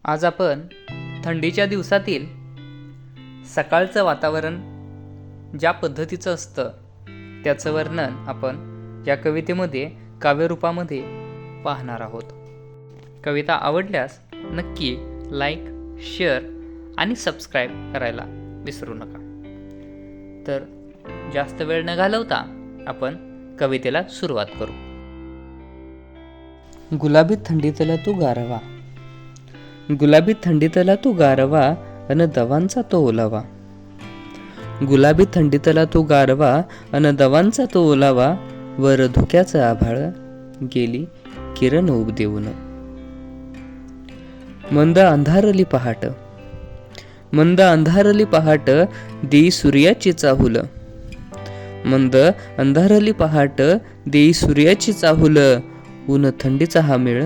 आज आपण थंडीच्या दिवसातील सकाळचं वातावरण ज्या पद्धतीचं असतं त्याचं वर्णन आपण या कवितेमध्ये काव्यरूपामध्ये पाहणार आहोत. कविता आवडल्यास नक्की लाईक, शेअर आणि सबस्क्राईब करायला विसरू नका. तर जास्त वेळ न घालवता आपण कवितेला सुरुवात करू. गुलाबी थंडीतला तू गारवा, गुलाबी थंडीतला तू गारवा अन दवांचा तो ओलावा. गुलाबी थंडीतला तू गारवा अन दवांचा तो ओलावा. वर धुक्याचं आभाळ गेली किरण उब देऊन. मंद अंधारली पहाट, मंद अंधारली पहाट देई सूर्याची चाहुल. मंद अंधारली पहाट देई सूर्याची चाहुल. ऊन थंडीचा हा मेळ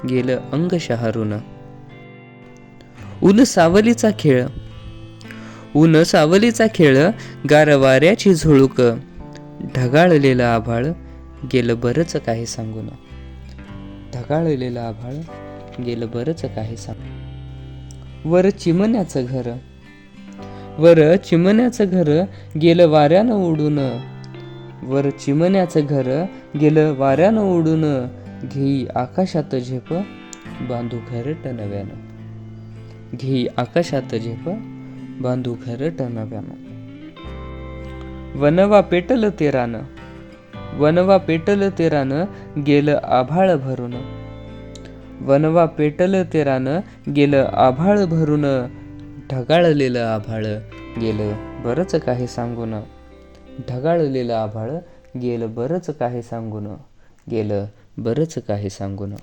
गेलं अंग शहारून. ऊन सावलीचा खेळ, ऊन सावलीचा खेळ गार वाऱ्याची झुळूक. ढगाळलेलं आभाळ गेलं बरंच काही सांगून. ढगाळलेलं आभाळ गेलं बरंच काही सांगून. वर चिमण्याचं घर, वर चिमण्याचं घर गेलं वाऱ्यानं उडून. वर चिमण्याचं घर गेलं वाऱ्यानं उडून. घेई आकाशात झेप बांधू घरट नव्यानं. घेई आकाशात झेप बांधू घरट नव्यानं. वनवा पेटल तेरानं, वनवा पेटल तेरानं गेलं आभाळ भरून. वनवा पेटल तेरानं गेलं आभाळ भरून. ढगाळलेलं आभाळ गेलं बरंच काही सांगून. ढगाळलेलं आभाळ गेलं बरंच काही सांगून. गेलं बरंच काही सांगून.